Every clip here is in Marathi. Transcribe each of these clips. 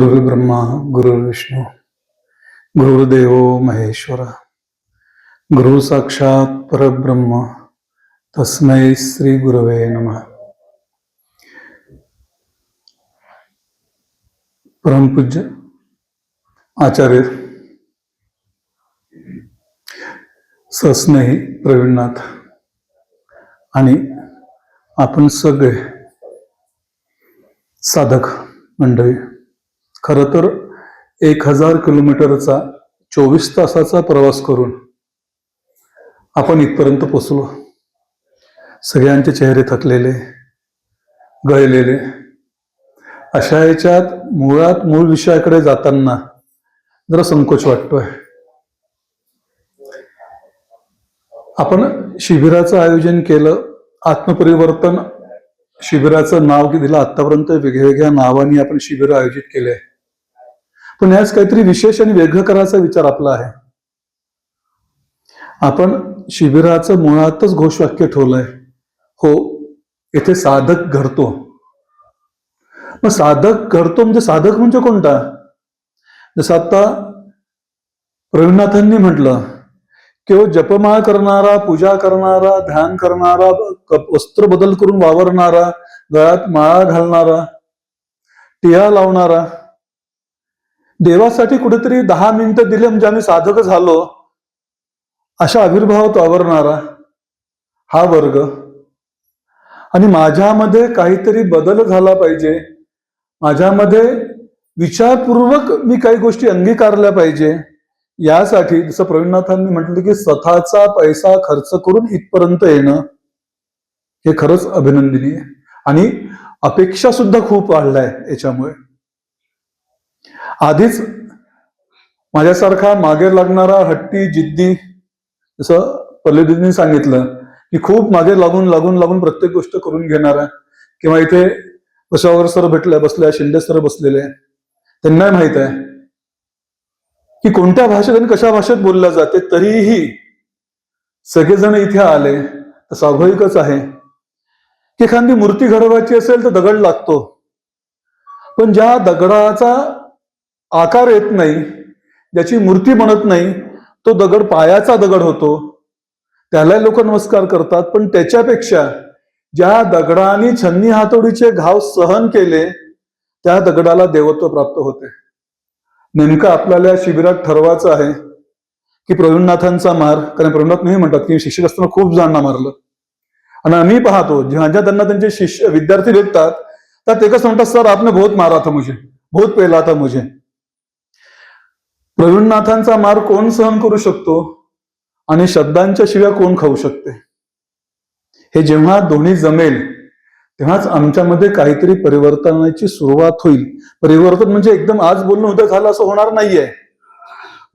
गुरुर्ब्रह्मा गुरुर्विष्णू गुरुर्देव महेश्वर गुरु साक्षात परब्रह्म तस्मै श्री गुरवे नमः. परमपूज्य आचार्य सस्नेही प्रवीणनाथ आणि आपण सगळे साधक मंडळी, खर तर 1000 किलोमीटरचा 24 तासाचा प्रवास करून आपण इथपर्यंत पोचलो. सगळ्यांचे चेहरे थकलेले, गळलेले. अशा याच्यात मूळ विषयाकडे जाताना जरा संकोच वाटतोय. आपण शिबिराचं आयोजन केलं, आत्मपरिवर्तन शिबिराचं नाव दिलं. आतापर्यंत वेगवेगळ्या नावाने आपण शिबिर आयोजित केले, पण याच काहीतरी विशेष आणि वेगळं करायचा विचार आपला आहे. आपण शिबिराचं मुळातच घोषवाक्य ठेवलंय, हो येथे साधक घडतो. मग साधक घडतो म्हणजे साधक म्हणजे कोणता? जसं आता प्रवीणनाथांनी म्हटलं, केवळ जपमाळ करणारा, पूजा करणारा, ध्यान करणारा, वस्त्र बदल करून वावरणारा, गळ्यात माळा घालणारा, टिया लावणारा, देवासाठी कुठेतरी 10 मिनिटं दिले म्हणजे आम्ही साधक झालो, अशा आविर्भावात वावरणारा हा वर्ग. आणि माझ्यामध्ये काहीतरी बदल झाला पाहिजे, माझ्यामध्ये विचारपूर्वक मी काही गोष्टी अंगीकारल्या पाहिजे, यासाठी जसं प्रवीणनाथांनी म्हटलं की स्वतःचा पैसा खर्च करून इथपर्यंत येणं हे खरंच अभिनंदनीय. आणि अपेक्षा सुद्धा खूप वाढलाय याच्यामुळे. आधीच माझ्यासारखा मागे लागणारा हट्टी जिद्दी, जसं पल्लवींनी सांगितलं की खूप मागे लागून लागून लागून प्रत्येक गोष्ट करून घेणारा, किंवा इथे बसावर सर बसल्या, शिंदे सर बसलेले, त्यांना माहित आहे की कोणत्या भाषेत आणि कशा भाषेत बोलल्या जाते. तरीही सगळेजण इथे आले तर स्वाभाविकच आहे की एखादी मूर्ती घडवायची असेल तर दगड लागतो, पण ज्या दगडाचा आकार येत नाही, ज्याची मूर्ती बनत नाही, तो दगड पायाचा दगड होतो, त्याला लोक नमस्कार करतात. पण त्याच्यापेक्षा ज्या दगडाने छन्नी हातोडीचे घाव सहन केले, त्या दगडाला देवत्व प्राप्त होते. नेमकं आपल्याला शिबिरात ठरवायचं आहे की प्रवीणनाथांचा मार, कारण प्रवीणनाथ नाही म्हणतात की शिक्षक असताना खूप जणांना मारलं, आणि आम्ही पाहतो जेव्हा त्यांना त्यांचे शिष्य विद्यार्थी भेटतात तर ते कसं म्हणतात, सर आपने बहुत मारा था मुझे, बहुत पेला था मुझे. प्रवीणनाथांचा मार कोण सहन करू शकतो आणि शब्दांच्या शिव्या कोण खाऊ शकते? हे जेव्हा दोन्ही जमेल तेव्हाच आमच्यामध्ये काहीतरी परिवर्तनाची सुरुवात होईल. परिवर्तन म्हणजे एकदम आज बोलणं उद्या झालं असं होणार नाहीये.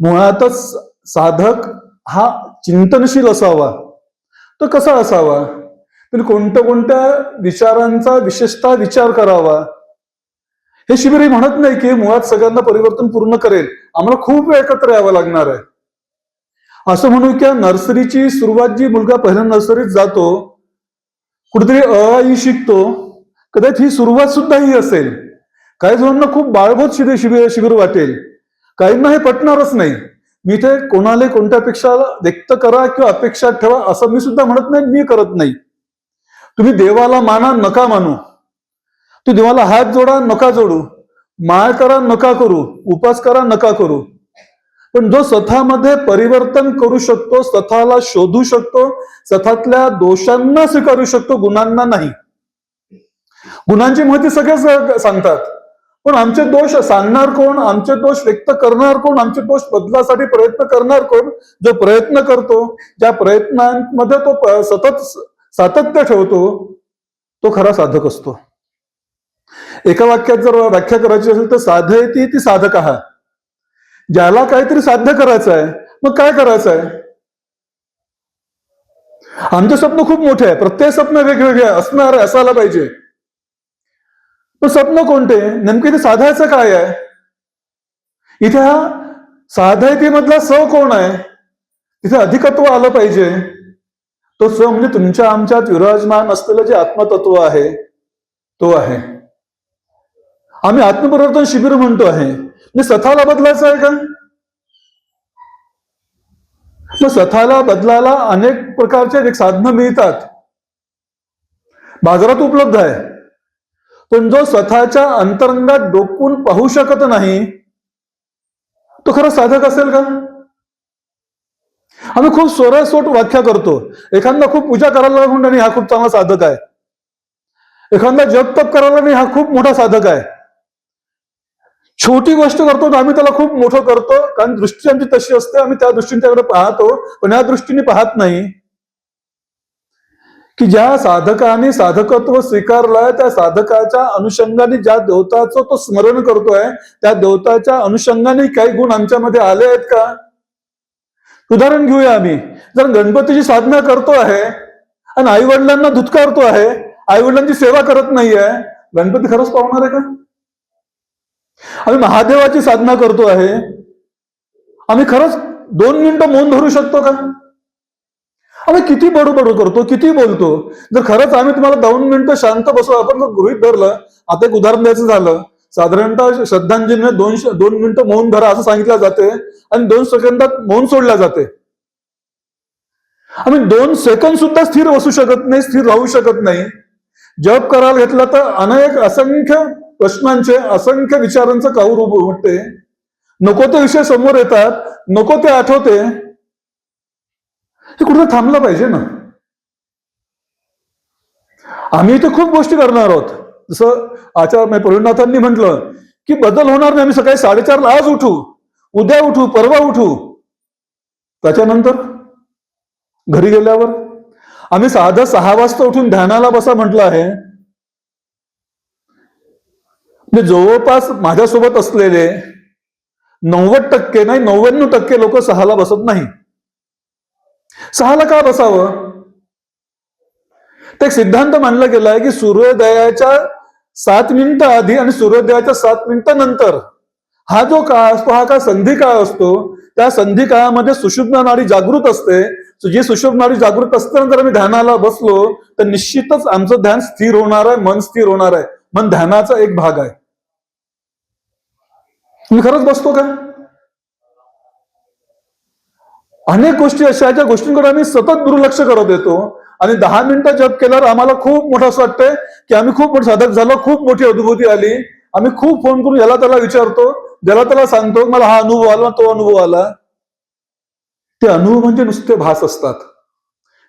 मुळातच साधक हा चिंतनशील असावा. तो कसा असावा? तर कोणत्या विचारांचा विशेषतः विचार करावा. हे शिबिर म्हणत नाही की मुळात सगळ्यांना परिवर्तन पूर्ण करेल, आम्हाला खूप वेळ एकत्र यावं लागणार आहे. असं म्हणू की नर्सरीची सुरुवात, जी मुलगा पहिल्या नर्सरीत जातो, कुठेतरी अ शिकतो, कदाचित ही सुरुवात सुद्धा ही असेल. काही जणांना खूप बाळभूत शिबिर वाटेल, काहींना हे पटणारच नाही. मी ते कोणाला कोणत्या अपेक्षा व्यक्त करा किंवा अपेक्षा ठेवा असं मी सुद्धा म्हणत नाही, मी करत नाही. तुम्ही देवाला माना नका मानू, तू देवाला हात जोडा नका जोडू, माळ करा नका करू, उपास करा नका करू, पण जो स्वतःमध्ये परिवर्तन करू शकतो, स्वतःला शोधू शकतो, स्वतःतल्या दोषांना स्वीकारू शकतो, गुणांना नाही. गुणांची माहिती सगळे सांगतात, पण आमचे दोष सांगणार कोण, आमचे दोष व्यक्त करणार कोण, आमचे दोष बदलासाठी प्रयत्न करणार कोण? जो प्रयत्न करतो, ज्या प्रयत्नांमध्ये तो सतत सातत्य ठेवतो, तो खरा साधक असतो. एका वाक्यात जर व्याख्या करायची असेल तर साधयती ती साधक आहात. ज्याला काहीतरी साध्य करायचं आहे, मग काय करायचं आहे? आमचे स्वप्न खूप मोठे आहे, प्रत्येक स्वप्न वेगवेगळे असणार आहे, असायला पाहिजे. पण स्वप्न कोणते? नेमके इथे साधायचं काय आहे? इथे हा साधयतीमधला स कोण आहे? इथे अधिकत्व आलं पाहिजे. तो स म्हणजे तुमच्या आमच्यात विराजमान असलेलं जे आत्मतत्व आहे, तो आहे. आम्ही आत्मपरिवर्तन शिबिर म्हणतो आहे, म्हणजे स्वतःला बदलायचं आहे का? मग स्वतःला बदलायला अनेक प्रकारचे साधनं मिळतात, बाजारात उपलब्ध आहे. पण जो स्वतःच्या अंतरंगात डोकून पाहू शकत नाही, तो खरं साधक असेल का? आम्ही खूप सोरासोट व्याख्या करतो. एखादा खूप पूजा करायला लागून आणि हा खूप चांगला साधक आहे, एखादा जप तप करायला नाही हा खूप मोठा साधक आहे. छोटी गोष्ट करतो तर आम्ही त्याला खूप मोठं करतो, कारण दृष्टी आमची तशी असते, आम्ही त्या दृष्टीने त्याकडे पाहतो. पण या दृष्टीने पाहत नाही की ज्या साधकाने साधकत्व स्वीकारलंय त्या साधकाच्या अनुषंगाने ज्या देवताचं तो स्मरण करतोय, त्या देवताच्या अनुषंगाने काही गुण आमच्यामध्ये आले आहेत का? उदाहरण घेऊया. आम्ही जर गणपतीची साधना करतो आहे आणि आई वडिलांना धुतकारतो आहे, आई वडिलांची सेवा करत नाहीये, गणपती खरंच पावणार आहे का? आम्ही महादेवाची साधना करतो आहे, आम्ही खरंच 2 मिनिटं मौन धरू शकतो का? आम्ही किती बडबड करतो, किती बोलतो. जर खरंच आम्ही तुम्हाला 2 मिनिटं शांत बसू, आपण जर गृहीत धरलं, आता एक उदाहरण द्यायचं झालं, साधारणतः श्रद्धांजलीने 2 मिनिटं मौन धरा असं सांगितलं जाते आणि 2 सेकंदात मौन सोडल्या जाते. आम्ही 2 सेकंद सुद्धा स्थिर बसू शकत नाही, स्थिर राहू शकत नाही. जप करायला घेतला तर अनेक असंख्य प्रश्नांचे, असंख्य विचारांचं काऊर उमटते. नको ते विषय समोर येतात, नको ते आठवते. हे कुठं थांबलं पाहिजे ना. आम्ही इथे खूप गोष्टी करणार आहोत. जसं आचार्य प्रवीणनाथांनी म्हटलं की बदल होणार नाही. आम्ही सकाळी 4:30 आज उठू, उद्या उठू, परवा उठू. त्याच्यानंतर घरी गेल्यावर आम्ही साधं 6 वाजता उठून ध्यानाला बसा म्हटलं आहे. म्हणजे जवळपास माझ्यासोबत असलेले 90% नाही 99% लोक 6ला बसत नाही. 6ला का बसावं? ते एक सिद्धांत मानला गेलाय की सूर्योदयाच्या 7 मिनिटं आधी आणि सूर्योदयाच्या 7 मिनिटं नंतर हा जो काळ असतो, हा काळ संधी काळ असतो. त्या संधी काळामध्ये सुषुम्ना नाडी जागृत असते. जी सुषुम्ना नाडी जागृत असताना जर आम्ही ध्यानाला बसलो तर निश्चितच आमचं ध्यान स्थिर होणार आहे, मन स्थिर होणार आहे. मन ध्यानाचा एक भाग आहे. तुम्ही खरंच बसतो का? अनेक गोष्टी अशा ज्या गोष्टींकडे आम्ही सतत दुर्लक्ष करत येतो आणि 10 मिनिटं जप केल्यावर आम्हाला खूप मोठं असं वाटतंय की आम्ही खूप मोठं साधक झालो, खूप मोठी अनुभूती आली. आम्ही खूप फोन करून याला त्याला विचारतो, ज्याला त्याला सांगतो मला हा अनुभव आला, तो अनुभव आला. ते अनुभव म्हणजे नुसते भास असतात.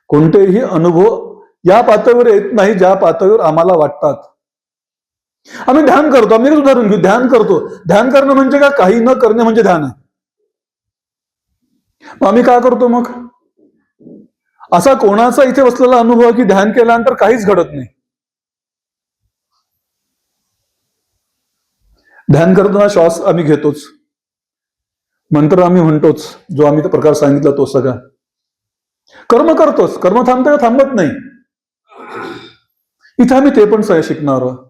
कोणतेही अनुभव या पातळीवर येत नाही ज्या पातळीवर आम्हाला वाटतात. आम्ही ध्यान करतो, आम्ही उदाहरण घेऊ, ध्यान करतो. ध्यान करणं म्हणजे काय? काही न करणे म्हणजे ध्यान आहे. आम्ही काय करतो मग? असा कोणाचा इथे बसलेला अनुभव की ध्यान केल्यानंतर काहीच घडत नाही. ध्यान करताना श्वास आम्ही घेतोच, मंत्र आम्ही म्हणतोच, जो आम्ही प्रकार सांगितला तो सगळा. कर्म करतोच, कर्म थांबतं का? थांबत नाही. इथे आम्ही ते पण शिकणार आहोत.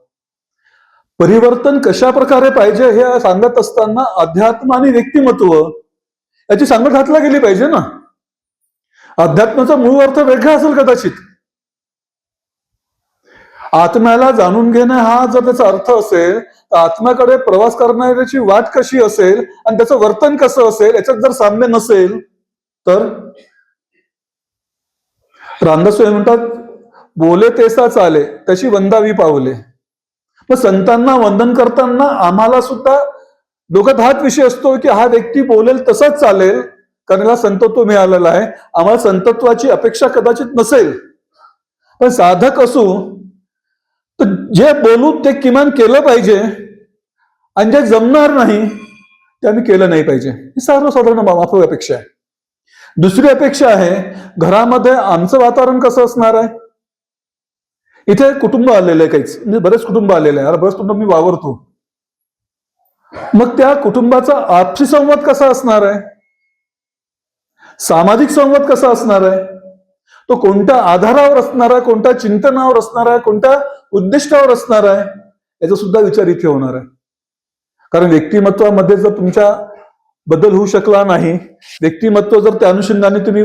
परिवर्तन कशा प्रकारे पाहिजे हे सांगत असताना अध्यात्म आणि व्यक्तिमत्व याची सांगड घातला गेली पाहिजे ना. अध्यात्माचा मूळ अर्थ वेगळा असेल कदाचित. आत्म्याला जाणून घेणं हा जर त्याचा अर्थ असेल तर आत्म्याकडे प्रवास करण्याची वाट कशी असेल आणि त्याचं वर्तन कसं असेल याच्यात जर साम्य नसेल तर रामदास स्वामी म्हणतात, बोले तेसा चाले त्याची वंदावी पावले. मग संतांना वंदन करताना आम्हाला सुद्धा डोक्यात हाच विषय असतो की हा व्यक्ती बोलेल तसंच चालेल, कारण याला संतत्व मिळालेलं आहे. आम्हाला संतत्वाची अपेक्षा कदाचित नसेल, पण साधक असू तर जे बोलू ते किमान केलं पाहिजे आणि जे जमणार नाही ते आम्ही केलं नाही पाहिजे. ही सर्वसाधारण माफक अपेक्षा आहे. दुसरी अपेक्षा आहे, घरामध्ये आमचं वातावरण कसं असणार आहे. इथे कुटुंब आलेलं आहे, काहीच म्हणजे बरेच कुटुंब आलेले आहे, बरेच कुटुंब मी वावरतो. मग त्या कुटुंबाचा आपसी संवाद कसा असणार आहे, सामाजिक संवाद कसा असणार आहे, तो कोणत्या आधारावर असणार आहे, कोणत्या चिंतनावर असणार आहे, कोणत्या उद्दिष्टावर असणार आहे, याचा सुद्धा विचार इथे होणार आहे. कारण व्यक्तिमत्वामध्ये जर तुमच्या बदल होऊ शकला नाही, व्यक्तिमत्व जर त्या अनुषंगाने तुम्ही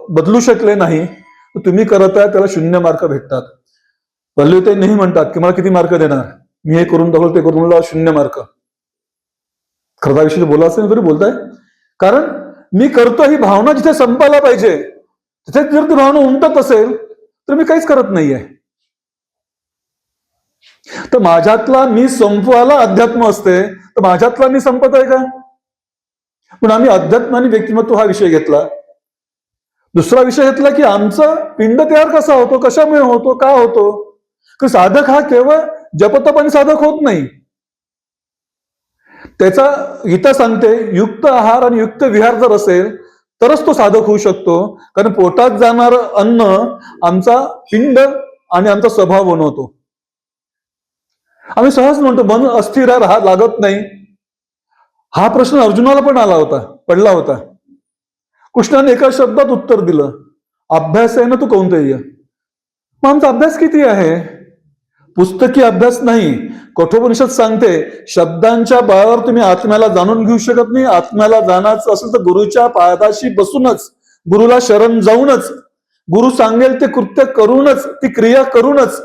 बदलू शकले नाही तर तुम्ही करत आहे त्याला 0 मार्क भेटतात. पल्लवीताई नेहमी म्हणतात की मला किती मार्क देणार, मी हे करून दाखवलं ते करून, मला 0 मार्क. खरदाविषयी बोलायचं नाही तरी बोलताय, कारण मी करतो ही भावना जिथे संपायला पाहिजे तिथे जर ती भावना उमटत असेल तर मी काहीच करत नाहीये. तर माझ्यातला मी संपवायला अध्यात्म असते, तर माझ्यातला मी संपत आहे का? पण आम्ही अध्यात्म आणि व्यक्तिमत्व हा विषय घेतला. दुसरा विषय घेतला की आमचा पिंड तयार कसा होतो, कशामुळे होतो, का होतो. की साधक हा केवळ जपतप आणि साधक होत नाही. त्याचा गीता सांगते युक्त आहार आणि युक्त विहार जर असेल तरच तो साधक होऊ शकतो. कारण पोटात जाणार अन्न आमचा पिंड आणि आमचा स्वभाव बनवतो. आम्ही सहज म्हणतो मन अस्थिर लागत नाही. हा प्रश्न अर्जुनाला पण आला होता, पडला होता. कृष्णाने एका शब्दात उत्तर दिलं, अभ्यास आहे ना तू कौंतेय. मग आमचा अभ्यास किती आहे? पुस्तकी अभ्यास नाही. कठोपनिषद सांगते शब्दांच्या बळावर तुम्ही आत्म्याला जाणून घेऊ शकत नाही. आत्म्याला जाणायचं असेल तर गुरुच्या पायाशी बसूनच, गुरुला शरण जाऊनच, गुरु सांगेल ते कृत्य करूनच, ती क्रिया करूनच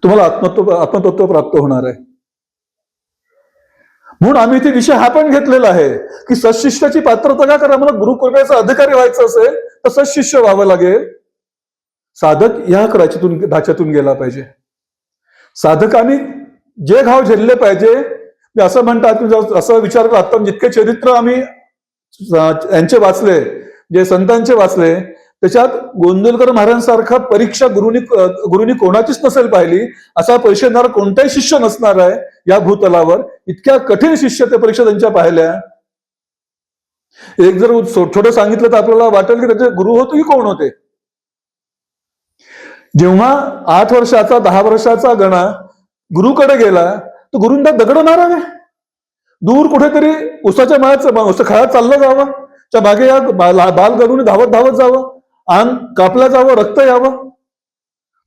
तुम्हाला आत्मतत्व प्राप्त होणार आहे. म्हणून आम्ही इथे विषय हा पण घेतलेला आहे की सत्शिष्याची पात्रता का करा. मला गुरुकृपेचा अधिकारी व्हायचं असेल तर सत्शिष्य व्हावं लागेल. साधक या ढाच्यातून गेला पाहिजे. साधकांनी जे घाव झेलले पाहिजे. मी असं म्हणतात असं विचार करतो, आता जितके चरित्र आम्ही यांचे वाचले, जे संतांचे वाचले, त्याच्यात गोंदवलकर महाराजांसारखा परीक्षा गुरुनी कोणाचीच नसेल पाहिली. असा परीक्षा देणारा कोणताही शिष्य नसणार आहे या भूतलावर. इतक्या कठीण शिष्य त्या परीक्षा त्यांच्या पाहिल्या. एक जर छोटं सांगितलं तर आपल्याला वाटेल की त्याचे गुरु होते की कोण होते. जेव्हा 8 वर्षाचा 10 वर्षाचा गणा गुरुकडे गेला तर गुरुंना दगड मारावे. दूर कुठेतरी उसाच्या माळ्यात खळात चाललं जावं, त्या मागे या बालगणूने धावत धावत जावं, अंग कापलं जावं, रक्त यावं.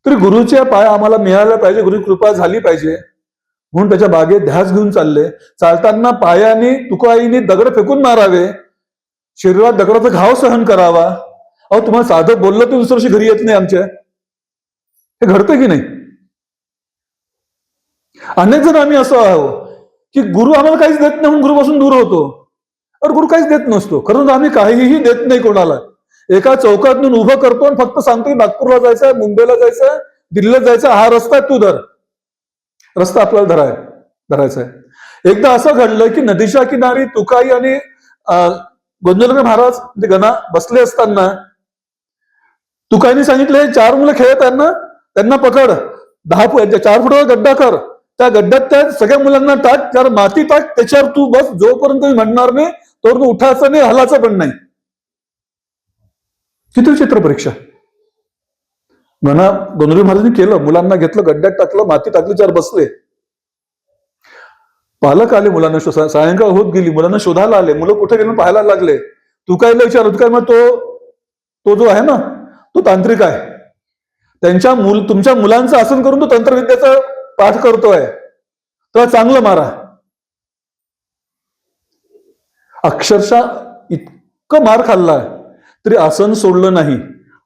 तरी गुरुच्या पाया आम्हाला मिळायला पाहिजे, गुरु कृपा झाली पाहिजे म्हणून त्याच्या बागेत ध्यास घेऊन चालले. चालताना पायाने तुकाईने दगड फेकून मारावे, शरीरात दगडाचा घाव सहन करावा. अहो तुम्हाला साधं बोललं तर दुसऱ्या वर्षी घरी येत नाही आमच्या. हे घडतं की नाही? अनेक जण आम्ही असं आहोत की गुरु आम्हाला काहीच देत नाही म्हणून गुरुपासून दूर होतो. और गुरु काहीच देत नसतो. खरं आम्ही काहीही देत नाही कोणाला. एका चौकातून उभं करतो आणि फक्त सांगतो नागपूरला जायचंय, मुंबईला जायचंय, दिल्लीला जायचं, हा रस्ता आहे तू धर. रस्ता आपल्याला धरायचा आहे. एकदा असं घडलं की नदीच्या किनारी तुकाई आणि गोंदवलकर महाराज म्हणजे गणा बसले असताना तुकाईने सांगितले 4 मुलं खेळत आहेत ना, त्यांना पकड, 4 फुटाचा गड्डा कर, त्या गड्ड्यात त्या सगळ्या मुलांना टाक, त्यावर माती टाक, त्याच्यावर तू बस, जोपर्यंत मी म्हणणार नाही तोपर्यंत उठायचं नाही, हलायचं पण नाही. किती विचित्र परीक्षा. गोंदवलकर महाराजांनी केलं, मुलांना घेतलं, गड्ड्यात टाकलं, माती टाकली, त्यावर बसले. पालक आले मुलांना सायंकाळ होत गेली, मुलांना शोधायला आले. मुलं कुठे गेले पाहायला लागले. तुकाईला विचारलं, तुकाई मग तो जो आहे ना तो तांत्रिक आहे, तुमच्या मुलांचं आसन करून तो तंत्रविद्याचा पाठ करतोय, तर चांगलं मारा. अक्षरशः इतकं मार खाल्ला तरी आसन सोडलं नाही,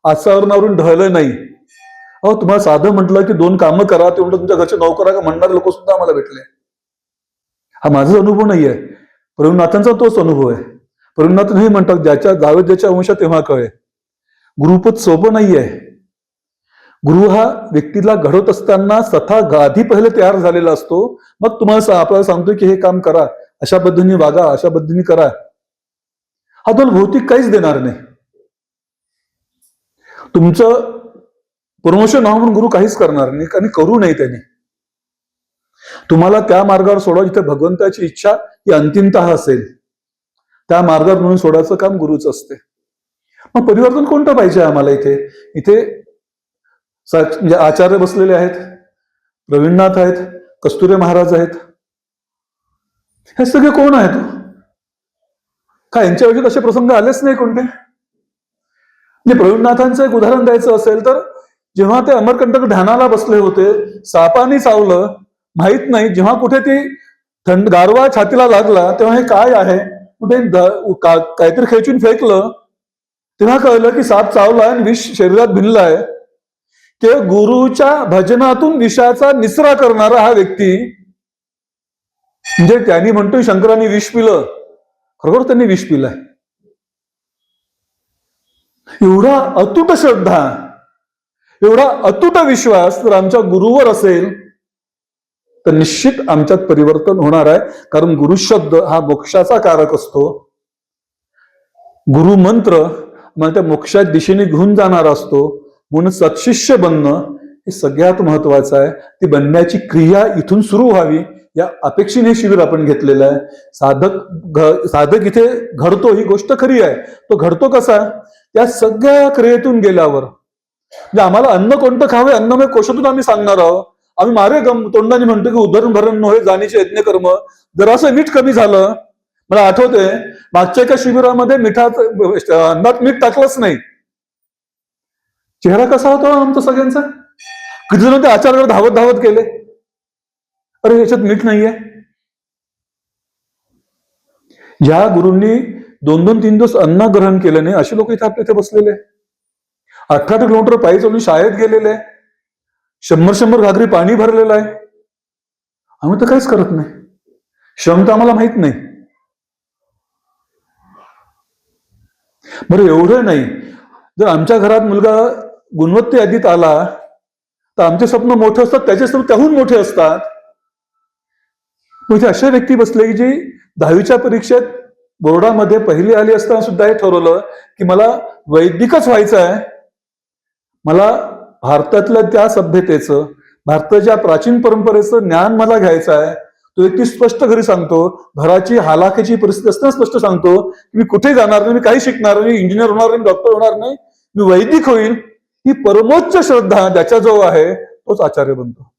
आसनावरून ढळलं नाही. अहो तुम्हाला साधं म्हटलं की 2 कामं करा, ते म्हटलं तुमच्या घरचे नोकरा का म्हणणारे लोक सुद्धा आम्हाला भेटले. हा माझा अनुभव नाहीये, प्रवीणनाथांचा तोच अनुभव आहे. प्रवीणनाथ हे म्हणतात ज्याच्या जावेत ज्याच्या अंशा तेव्हा कळे. गुरुपद सोपं नाहीये. गुरु हा व्यक्तीला घडवत असताना स्वतः आधी पहिले तयार झालेला असतो. मग तुम्हाला आपल्याला सांगतोय की हे काम करा, अशा पद्धतीने वागा, अशा पद्धतीने करा. हा तुम्हाला भौतिक काहीच देणार नाही. तुमचं प्रमोशन व्हावं म्हणून गुरु काहीच करणार नाही आणि करू नये त्याने. तुम्हाला त्या मार्गावर सोडा जिथे भगवंताची इच्छा ही अंतिमतः असेल, त्या मार्गावर म्हणून सोडायचं काम गुरुच असते. मग परिवर्तन कोणतं पाहिजे आम्हाला? इथे म्हणजे आचार्य बसलेले आहेत, प्रवीणनाथ आहेत, कस्तुरे महाराज आहेत. हे सगळे कोण आहेत? का यांच्या वेळी असे प्रसंग आलेच नाही कोणते? म्हणजे प्रवीणनाथांचं एक उदाहरण द्यायचं असेल तर जेव्हा ते अमरकंटक ध्यानाला बसले होते, सापाने चावलं माहित नाही, जेव्हा कुठे ती गारवा छातीला लागला तेव्हा हे काय आहे कुठे काहीतरी खेचून फेकलं, तेव्हा कळलं की साप चावला आणि विष शरीरात भिनलाय. की गुरुच्या भजनातून विषाचा निचरा करणारा हा व्यक्ती, म्हणजे त्यांनी म्हणतोय शंकरांनी विष पिलं, खरोखर त्यांनी विष पिलंय. एवढा अतूट श्रद्धा, एवढा अतूट विश्वास जर आमच्या गुरुवर असेल तर निश्चित आमच्यात परिवर्तन होणार आहे. कारण गुरुशब्द हा मोक्षाचा कारक असतो. गुरुमंत्र मला त्या मोक्षाच्या दिशेने घेऊन जाणारा असतो. म्हणून सत्शिष्य बनणं हे सगळ्यात महत्वाचं आहे. ती बनण्याची क्रिया इथून सुरू व्हावी या अपेक्षेने हे शिबिर आपण घेतलेलं आहे. साधक इथे घडतो ही गोष्ट खरी आहे. तो घडतो कसा? त्या सगळ्या क्रियेतून गेल्यावर. म्हणजे आम्हाला अन्न कोणतं खावे, अन्नमय कोशातून आम्ही सांगणार आहोत. आम्ही मारे तोंडाने म्हणतो की उदाहरण भरण नव्हे जाणीचे यज्ञ कर्म. जर असं मीठ कमी झालं, मला आठवतंय मागच्या एका शिबिरामध्ये अन्नात मीठ टाकलंच नाही. चेहरा कसा होता आमचा सगळ्यांचा? किती जण ते आचार्यावर धावत धावत गेले, अरे याच्यात मीठ नाहीये. ज्या गुरूंनी 2-2-3 दिवस अन्न ग्रहण केलं नाही असे लोक इथे आपल्या इथे बसलेले. 18 किलोमीटर पायी चालून शाळेत गेलेले, 100 घागरी पाणी भरलेलं आहे. आम्ही तर काहीच करत नाही. श्रम तर आम्हाला माहित नाही. बरं एवढं नाही, जर आमच्या घरात मुलगा गुणवत्ते यादीत आला तर आमचे स्वप्न मोठे असतात, त्याचे स्वप्न त्याहून मोठे असतात. म्हणजे अशा व्यक्ती बसले की जी 10वीच्या परीक्षेत बोर्डामध्ये पहिली आली असताना सुद्धा हे ठरवलं की मला वैदिकच व्हायचं आहे. मला भारतातल्या त्या सभ्यतेचं, भारताच्या प्राचीन परंपरेचं ज्ञान मला घ्यायचं आहे. तो व्यक्ती स्पष्ट घरी सांगतो, घराची हालाखीची परिस्थिती असताना स्पष्ट सांगतो की मी कुठे जाणार नाही, मी काही शिकणार नाही, इंजिनियर होणार नाही, डॉक्टर होणार नाही, मी वैदिक होईल. ही परमोच्च श्रद्धा ज्याच्याजवळ आहे तोच आचार्य बनतो.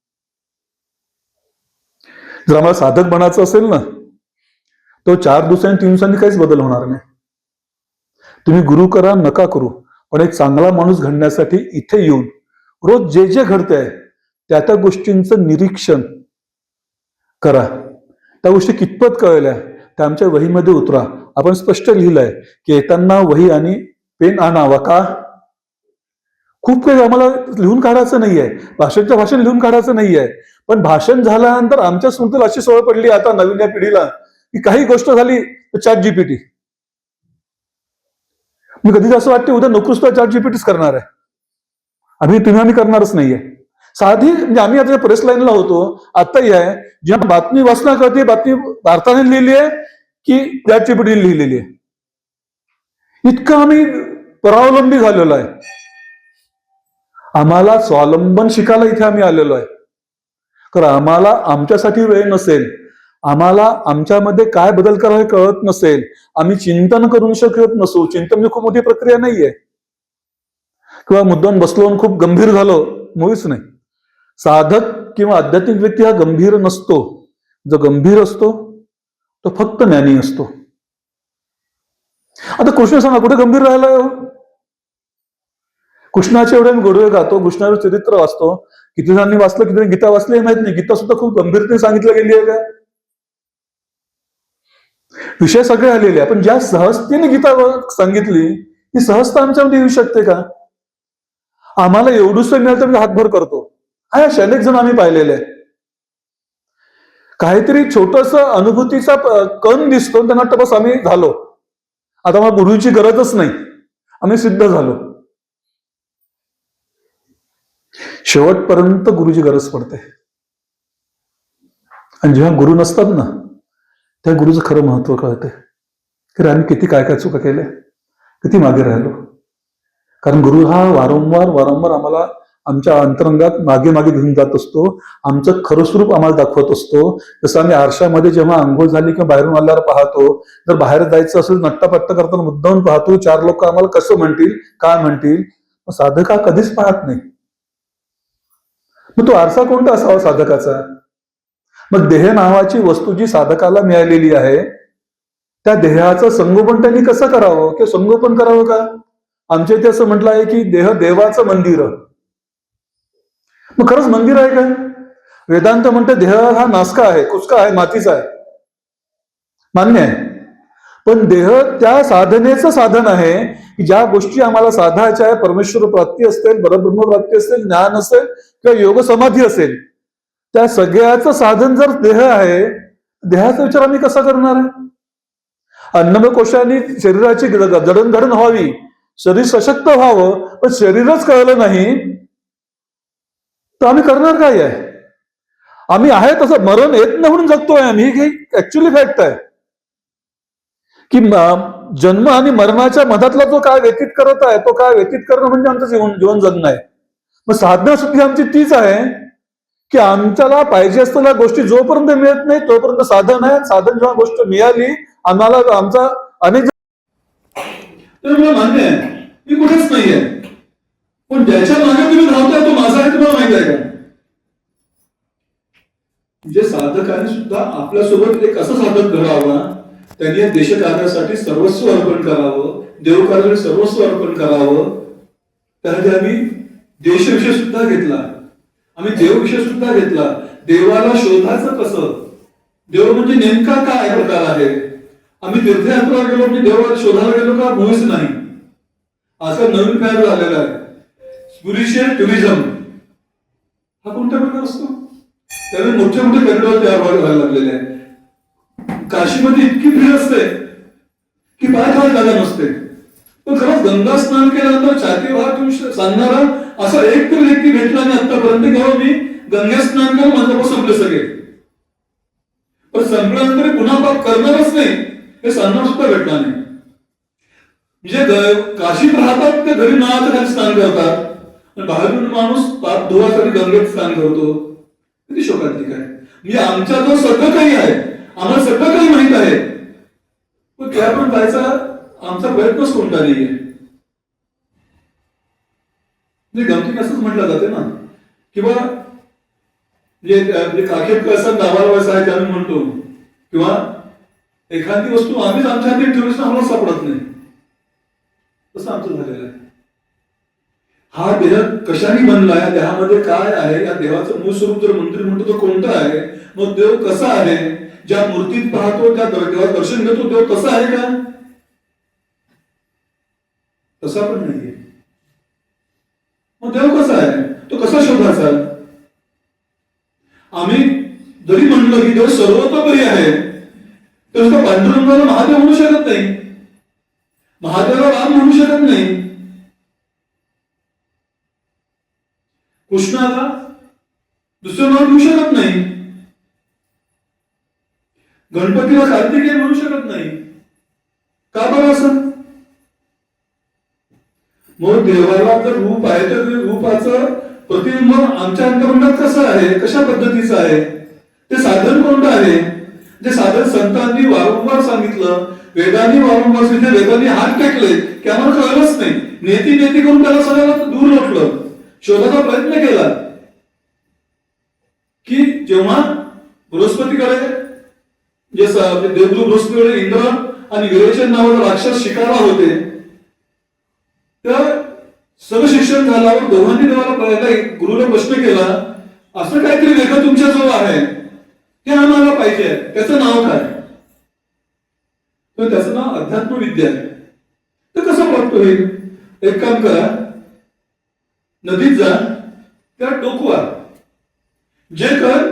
जर आम्हाला साधक बनायचं असेल ना, तो 4 दिवसांनी 3 दिवसांनी काहीच बदल होणार नाही. तुम्ही गुरु करा नका करू, पण एक चांगला माणूस घडण्यासाठी इथे येऊन रोज जे जे घडतंय त्या गोष्टींचं निरीक्षण करा. त्या गोष्टी कितपत कळल्या त्या आमच्या वहीमध्ये उतरा. आपण स्पष्ट लिहिलंय की येताना वही आणि पेन आणावा. का? खूप काही आम्हाला लिहून काढायचं नाहीये, भाषण लिहून काढायचं नाहीये. पण भाषण झाल्यानंतर आमच्या स्मृतीला अशी सवय पडली आता नवीन या पिढीला की काही गोष्ट झाली तर ChatGPT. मी कधीच असं वाटते उद्या नोकरी सुद्धा ChatGPTच करणार आहे. आम्ही करणारच नाहीये. साधी म्हणजे आम्ही आता प्रेस लाईनला होतो, आताही आहे, जेव्हा बातमी वाचना कळते बातमी भारताने लिहिली आहे की ChatGPT लिहिलेली आहे. इतकं आम्ही परावलंबी झालेलो आहे. आम्हाला स्वावलंबन शिकायला इथे आम्ही आलेलो आहे. कारण आम्हाला आमच्यासाठी वेळ नसेल, आम्हाला आमच्यामध्ये काय बदल करावे कळत नसेल, आम्ही चिंतन करू शकत नसू. चिंतन म्हणजे खूप मोठी प्रक्रिया नाहीये किंवा मुद्दाम बसलो आणि खूप गंभीर झालो, मुळीच नाही. साधक किंवा आध्यात्मिक व्यक्ती हा गंभीर नसतो. जो गंभीर असतो तो फक्त ज्ञानी असतो. आता कृष्ण सांगा कुठे गंभीर राहिला? कृष्णाचे एवढे गोडवे गातो, कृष्णाचं चरित्र वाचतो. किती जणांनी वाचलं, किती गीता वाचली हे माहित नाही. गीता सुद्धा खूप गंभीरतेने सांगितलं गेली आहे का? विषय सगळे आलेले आहे, पण ज्या सहजतेने गीता सांगितली ती सहजता आमच्यामध्ये येऊ शकते का? आम्हाला एवढंच मिळालं तर मी हातभर करतो. हा अनेक जण आम्ही पाहिलेले आहे. काहीतरी छोटस अनुभूतीचा कण दिसतो, त्यांना वाटतं बस आम्ही झालो, आता मला गुरुची गरजच नाही, आम्ही सिद्ध झालो. शेवटपर्यंत गुरुची गरज पडते. आणि जेव्हा गुरु नसतात ना त्या गुरुचं खरं महत्व कळते की आम्ही किती काय काय चुका केल्या, किती मागे राहिलो. कारण गुरु हा वारंवार आम्हाला आमच्या अंतरंगात मागे मागे घेऊन जात असतो. आमचं खरं स्वरूप आम्हाला दाखवत असतो. जसं आम्ही आरशामध्ये जेव्हा आंघोळ झाली किंवा बाहेरून आल्यावर पाहतो, जर बाहेर जायचं असेल नट्टापट्टा करताना मुद्दाम पाहतो 4 लोक आम्हाला कसं म्हणतील, काय म्हणतील. साधक हा कधीच पाहत नाही. मग तो आरसा कोणता असावा साधकाचा? मग देह नावाची वस्तू जी साधकाला मिळालेली आहे त्या देहाचं संगोपन त्यांनी कसं करावं किंवा संगोपन करावं का? आमच्या इथे असं म्हटलं आहे की देह देवाचं मंदिर. मग खरंच मंदिर आहे का? वेदांत म्हणते देह हा नासका आहे, कुचका आहे, मातीचा आहे. मान्य आहे. पण देह त्या साधनेचं साधन आहे की ज्या गोष्टी आम्हाला साधायच्या आहे, परमेश्वर प्राप्ती असेल, परब्रह्म प्राप्ती असेल, ज्ञान असेल किंवा योग समाधी असेल, त्या सगळ्याचं साधन जर देह आहे, देहाचा विचार आम्ही कसा करणार आहे? अन्नमय कोशाने शरीराची जडणघडण व्हावी, शरीर सशक्त व्हावं, पण शरीरच कळलं नाही तर आम्ही करणार काय आहे? आम्ही आहे तसं मरण येत नाही म्हणून जगतोय आम्ही, ही ऍक्च्युअली फॅक्ट आहे की जन्म आणि मरणाच्या मधातला जो काय व्यतीत करत आहे, तो काय व्यतीत करणं म्हणजे आमचं जीवन जगणं आहे. मग साधना सुद्धा आमची तीच आहे की आमच्याला पाहिजे असलेल्या गोष्टी जोपर्यंत मिळत नाही तोपर्यंत साधन आहे. साधन जेव्हा गोष्ट मिळाली आम्हाला आमचा अनेक तर मला मान्य आहे मी कुठेच नाहीये, पण ज्याच्या मागे तुम्ही धावताय तो माझा आहे, तुम्हाला माहित आहे का? म्हणजे साधकाने सुद्धा आपल्यासोबत एक असं साधक घडावं, त्यांनी देशकार्यासाठी सर्वस्व अर्पण करावं, देवकार्यासाठी सर्वस्व अर्पण करावं. त्यासाठी आम्ही देशविषय सुद्धा घेतला, आम्ही देवविषय सुद्धा घेतला. देवाला शोधायचं कसं, देव म्हणजे नेमका काय प्रकार आहे. आम्ही तीर्थयात्रा गेलो म्हणजे देवाला शोधायला गेलो का? मुळीच नाही. असा नवीन फॅड झालेला आहे स्पिरिच्युअल टुरिझम. हा कोणता प्रकार असतो? त्यामुळे मोठे मोठे कॉरिडॉर तयार व्हायला लागलेले आहे. काशीमध्ये इतकी भीड असते की पाय ठेवायला जागा नसते. पण खरंच गंगा स्नान केल्यानंतर छातीवर हात ठेवून सांगणारा असा एक तरी व्यक्ती भेटला नाही आतापर्यंत किंवा मी गंगा स्नान करून माझं पाप संपले सगळे, पण संपल्यानंतर पुन्हा पाप करणारच नाही हे सांगणार सुद्धा भेटला नाही. म्हणजे काशीत राहतात ते घरी नळाच्या खाली स्नान करतात, पण बाहेरून माणूस पाप धुवासाठी गंगेत स्नान करतो. किती शोकांतिक आहे. म्हणजे आमच्या जो सगळं काही आहे, आम्हाला सगळं काही माहित आहे, पण त्यापर्यंत जायचा आमचा प्रयत्नच कोणता नाहीये. म्हणजे गमतीने असंच म्हटलं जाते ना किंवा जे काखेत कसं नावाला व्हायचं आहे ते आम्ही म्हणतो, किंवा एखादी वस्तू आम्हीच आमच्या हाती ठेवलीच आम्हाला सापडत नाही, तसं आमचं झालेलं आहे. हा देह कशाने बनला, या देहामध्ये काय आहे, या देवाचं मूळ स्वरूप जर मंदिर म्हणतो तो कोणतं आहे, मग देव कसा आहे, ज्या मूर्तीत पाहतो त्या देवाचं दर्शन घेतो देव तसा आहे का? तसा पण नाहीये. मग देव कसा आहे, तो कसा शोधायचा? आम्ही जरी म्हणलं की देव सर्वतोपरी आहे, तर पांडुरंगाला महादेव म्हणू शकत नाही, महादेवाला राम म्हणू शकत नाही, कृष्णाला दुसरं नाव घेऊ शकत नाही, गणपतीला कार्तिकेय म्हणू शकत नाही. का बरं असं? मग देवाला जर रूप आहे तर रूपाचं प्रतिबिंब आमच्या अंतर्मनात कसं आहे, कशा पद्धतीचं आहे, ते साधन कोणतं आहे? जे साधन संतांनी वारंवार सांगितलं, वेदांनी वारंवार सांगितलं, वेदांनी हात टेकले की आम्हाला कळलंच नाही. नेती नेती करून त्याला सगळ्याला दूर लोटलं, शोधाचा प्रयत्न केला की जेव्हा बृहस्पतीकडे जे देवगुरु बृहस्पतीकडे इंद्र आणि विरोचन नावाचा राक्षस शिकायला होते, तर सर्व शिक्षण झाल्यावर दोघांनी देवाला पहिला गुरुला प्रश्न केला, असं काहीतरी वेगळं तुमच्या जवळ आहे ते आम्हाला पाहिजे, त्याचं नाव काय? तर त्याचं नाव अध्यात्म विद्या आहे. तर कसं प्राप्त होईल? एक काम करा, नदीत जा, त्या डोकवा, जे कर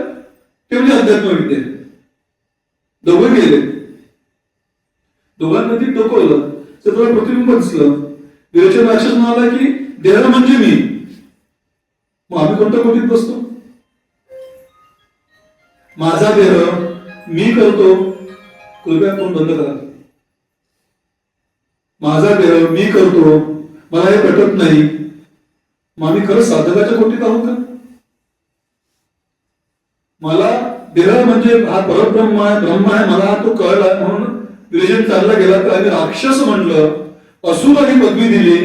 ते म्हणजे अध्यात्म विद्या. दोघं गेले, दोघांना नदीत डोकवलं तर तुला प्रतिबिंब दिसलं. विरोचन राक्षस म्हणाला की देह म्हणजे मी. मग आम्ही कोणत्या कोटीत बसतो? माझा देह मी करतो, कृपया फोन बंद करा. माझा देह मी करतो, मला हे पटत नाही. मग आम्ही खरंच साधकाच्या कोटीत आहोत का? मला देह म्हणजे हा परब्रह्म आहे, ब्रह्म आहे, मला हा तो कळला म्हणून विरोचन चालला गेला तर आम्ही राक्षस म्हणलं, असुर ही पदवी दिली.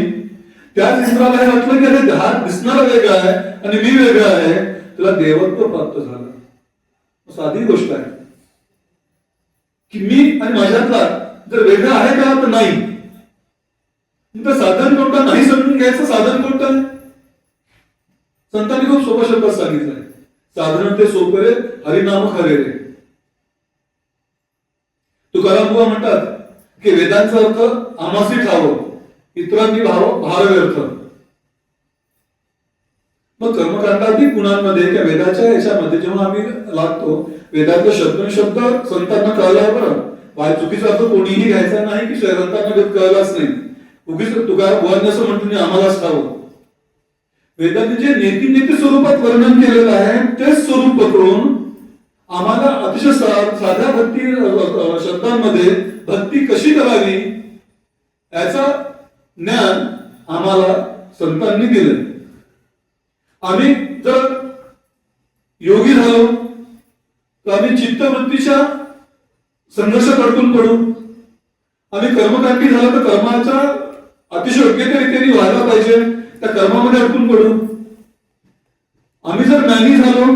त्याच इंद्राला हे वाटलं की अरे हा दिसणारा वेगळा आहे आणि मी वेगळा आहे, त्याला देवत्व प्राप्त झालं. साधी गोष्ट आहे की मी आणि माझ्यातला जर वेगळा आहे का तर नाही. तर साधन कोणतं नाही समजून घ्यायचं, साधन कोणतं आहे? संतांनी खूप सोपा शब्दात सांगितलंय, साधन ते सोपे हरिनाम खरे रे. तुकाराम बुवा म्हणतात की वेदांचा अर्थ आमासी ठावं, इतरांनी भार व्यर्थ. मग कर्मकांडातील गुणांमध्ये किंवा वेदाच्या याच्यामध्ये जेव्हा आम्ही लागतो, वेदातले शब्द संतांना कळला बरं, चुकीचा अर्थ कोणीही घ्यायचा नाही की संतांना कळलाच नाही. उगीच तुकाराम बुवांनी असं म्हणतो आम्हालाच ठाऊक. वेदांनी जे नेती स्वरूपात वर्णन केलेलं आहे तेच स्वरूप पकडून आम्हाला अतिशय साध्या भक्ती शब्दांमध्ये भक्ती कशी करावी याचा ज्ञान आम्हाला संतांनी दिलं. आम्ही जर योगी झालो तर आम्ही चित्तवृत्तीच्या संघर्षात अडकून पडू. आम्ही कर्मकांडी झालो तर कर्माचा अतिशय योग्यतेने व्हायला पाहिजे, त्या कर्मामध्ये अडकून पडू. आम्ही जर ज्ञानी झालो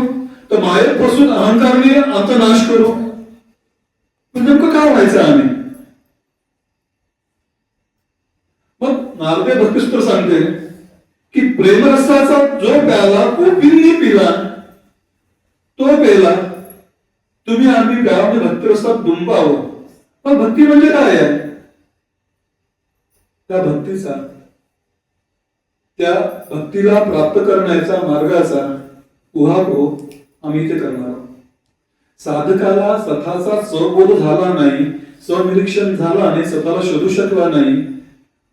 तर मायेपासून अहंकारने आमचा नाश करू. पण नेमकं काय व्हायचं आम्ही? मग नारदे भक्तिसूत्र सांगते की प्रेमरसाचा जो प्याला गोपींनी पिला तो पेला तुम्ही आम्ही प्याव भक्तिरसात दुंबावं. पण भक्ती म्हणजे काय आहे? त्या भक्तीचा, त्या भक्तीला प्राप्त करण्याचा मार्गाचा उहापोह आम्ही इथे करणार आहोत. साधकाला स्वतःचा स्वबोध झाला नाही, स्वनिरीक्षण झाला नाही, स्वतःला शोधू शकला नाही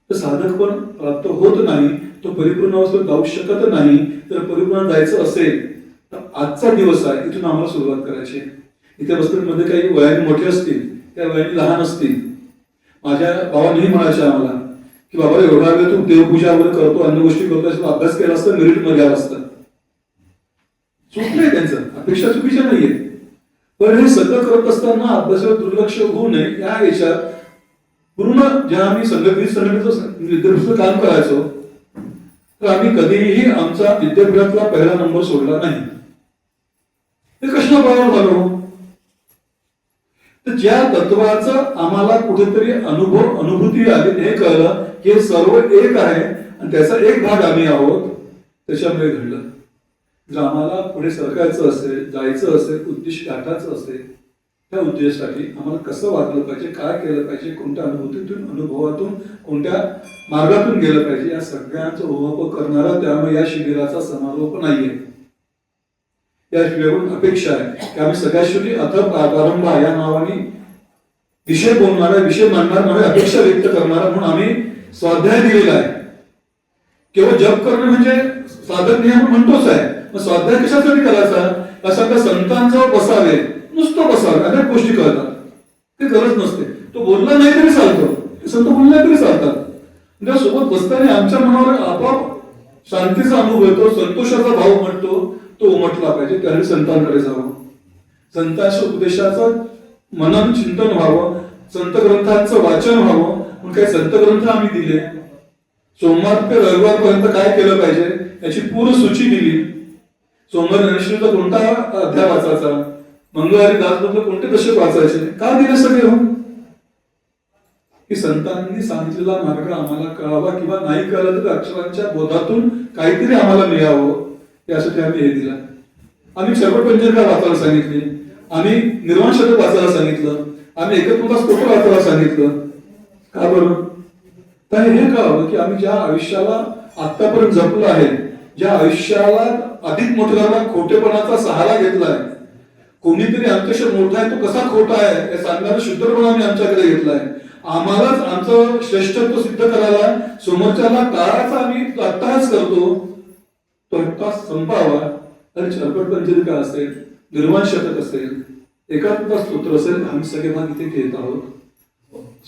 तर साधक पण प्राप्त होत नाही, तो परिपूर्ण अवस्थेत जाऊ शकत नाही. तर परिपूर्ण जायचं असेल तर आजचा दिवस आहे, इथून आम्हाला सुरुवात करायची. इथे वस्तीमध्ये काही वयाने मोठे असतील, त्या वयाने लहान असतील. माझ्या भावानेही म्हणायचे आम्हाला की बाबा एवढा वेळ तू देवपूजा वगैरे करतो, अन्य गोष्टी करतो, अभ्यास केला असता मेरिट मध्ये आला असतं. चुकलंय त्यांचं, अपेक्षा चुकीच्या नाहीये. पण हे सगळं करत असताना अभ्यासावर दुर्लक्ष होऊ नये या याच्यात पूर्ण जेव्हा आम्ही संघटनेचं विद्यापीठाचं काम करायचो तर आम्ही कधीही आमचा विद्यापीठातला पहिला नंबर सोडला नाही. ते कशा बरोबर झालो? तर ज्या तत्वाचं आम्हाला कुठेतरी अनुभूती आली, हे कळलं की हे सर्व एक आहे आणि त्याचा एक भाग आम्ही आहोत, त्याच्यामुळे घडलं. जर आम्हाला पुढे सरकायचं असेल, जायचं असेल, उद्देश गाठायचं असेल, त्या उद्देशासाठी आम्हाला कसं वागलं पाहिजे, काय केलं पाहिजे, कोणत्या अनुभूतीतून, अनुभवातून, कोणत्या मार्गातून गेलं पाहिजे, या सगळ्यांचा उहापोह करणारा त्यामुळे या शिबिराचा समारोप नाहीये. या शिबिराकडून अपेक्षा आहे की आम्ही सगळ्या शेवटी प्रारंभ या नावाने विषय बोलणारा, विषय मांडणार नव्हे, अपेक्षा व्यक्त करणारा म्हणून आम्ही स्वाध्याय दिलेला आहे. केवळ जप करणं म्हणजे साधक नियम म्हणतोच आहे. मग स्वाध्याय कशासाठी करायचा? अशा संतांजवळ बसावे, नुसतं बसावे, अनेक गोष्टी कळतात, ते गरज नसते. तो बोलला नाही तरी चालतो, संत बोलला तरी चालतात. म्हणजे सोबत बसताना आमच्या मनावर आपोआप शांतीचा अनुभव येतो, संतोषाचा भाव म्हणतो, तो उमटला पाहिजे. त्यावेळी संतांकडे जावं, संतांच्या उपदेशाचं मनन चिंतन व्हावं, संत ग्रंथांचं वाचन व्हावं. म्हणून काही संत ग्रंथ आम्ही दिले. सोमवार ते रविवार पर्यंत काय केलं पाहिजे याची पूर्ण सूची दिली. सोमवारी ज्ञानेश्वरीचा कोणता अध्याय वाचायचा, मंगळवारी दासबोधला कोणते दशक वाचायचे, का दिले सगळे हो? की संतांनी सांगितलेला मार्ग आम्हाला कळावा किंवा नाही कळलं तर अक्षरांच्या बोधातून काहीतरी आम्हाला मिळावं यासाठी आम्ही हे दिलं. आम्ही सर्वपंचका वाचायला सांगितली, आम्ही निर्वाण शतक वाचायला सांगितलं, आम्ही एकत्वता स्तोत्र वाचायला सांगितलं. का बरं? तर हे कळावं की आम्ही ज्या आयुष्याला आतापर्यंत जपलं आहे, ज्या आयुष्याला अधिक मोठ्याला खोटेपणाचा सहारा घेतलाय, कोणीतरी आमच्याशी मोठा आहे तो कसा खोटा आहे हे सांगणारा शुद्धपणा आम्ही आमच्याकडे घेतलाय. आम्हालाच आमचं श्रेष्ठत्व सिद्ध करायला समोरच्याला काळाचा आम्ही अट्टहास करतो, तो अट्टहास संपावा. आणि चरपट पंचलिका असेल, निर्वाण शतक असेल, एकात्मता स्तोत्र असेल, आम्ही सगळे भाग इथे घेत आहोत,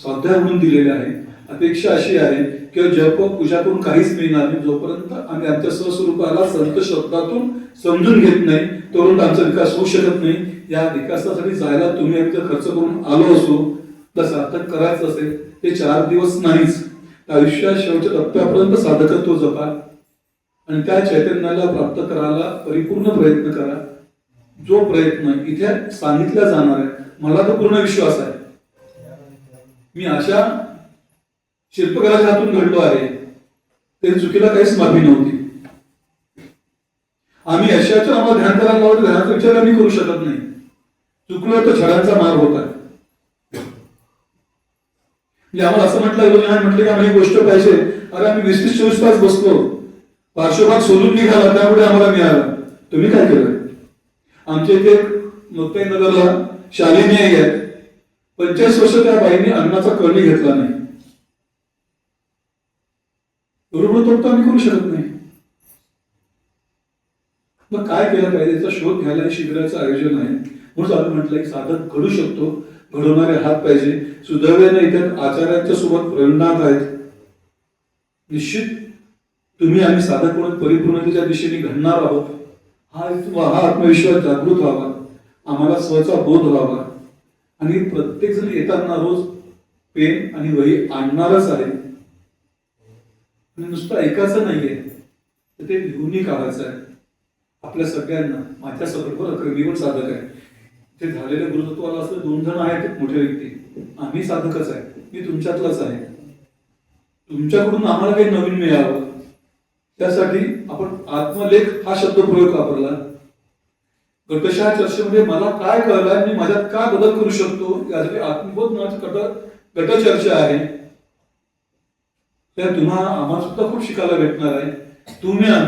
स्वाध्याय म्हणून दिलेले आहे. अपेक्षा अशी आहे की जप पूजा करून काहीच मिळणार नाही जोपर्यंत आम्ही आमच्या स्वस्वरूपाला संत शब्दातून समजून घेत नाही, तोपर्यंत आमचा विकास होऊ शकत नाही. या विकासासाठी जायला तुम्ही आम्ही जर खर्च करून आलो असो तर सार्थक करायचं असेल ते 4 दिवस नाहीच, आयुष्यात शेवटच्या टप्प्यापर्यंत साधकत्व जपा आणि त्या चैतन्याला प्राप्त करायला परिपूर्ण प्रयत्न करा. जो प्रयत्न इथे सांगितला जाणार आहे, मला तर पूर्ण विश्वास आहे. मी अशा शिल्पकाराच्या हातून घडलो आहे, तरी चुकीला काहीच माफी नव्हती. आम्ही यशाच्या आम्हाला ध्यान करायला लावलं, ध्यानाचा विचार आम्ही करू शकत नाही. चुकलो तर छळांचा मार होता. म्हणजे आम्हाला असं म्हटलं की आम्हाला ही गोष्ट पाहिजे, अरे आम्ही 20-24 तास बसलो, पार्श्वभाग सोडून निघाला, त्यामुळे आम्हाला मिळालं. तुम्ही काय केलं? आमच्या इथे मुक्ताई नगरला शालिनी आहे, 45 वर्ष त्या बाईने अन्नाचा कणी घेतला नाही. बरोबर तोडतो आम्ही करू शकत नाही. मग काय केलं पाहिजे याचा शोध घ्यायला शिबिराचं आयोजन आहे. म्हणून आम्ही म्हटलं की साधक घडू शकतो, घडवणारे हात पाहिजे. सुदैवाने इथे आचार्यांच्या सोबत प्रेरणात आहेत. निश्चित तुम्ही आम्ही साधक म्हणून परिपूर्णतेच्या दिशेने घडणार आहोत. हा आत्मविश्वास जागृत व्हावा, आम्हाला स्वचा बोध व्हावा. आणि प्रत्येक जण येताना रोज पेन आणि वही आणणारच आहे. आणि नुसतं ऐकायचं नाहीये, तर ते लिहूनही काढायचं आहे. आपल्या सगळ्यांना, माझ्या बरोबर मी पण साधक आहे. ते झालेल्या गुरुत्वाला असं 2 जण आहेत मोठे व्यक्ती, आम्ही साधकच आहे. मी तुमच्यातलाच आहे. तुमच्याकडून आम्हाला काही नवीन मिळावं, त्यासाठी आपण आत्मलेख हा शब्द प्रयोग वापरला. गटशा चर्चेमध्ये मला काय कळलं, मी माझ्यात काय बदल करू शकतो, यासाठी आत्मबोध गटचर्चा आहे. तर तुम्हाला आम्हाला सुद्धा खूप शिकायला भेटणार आहे. तुम्ही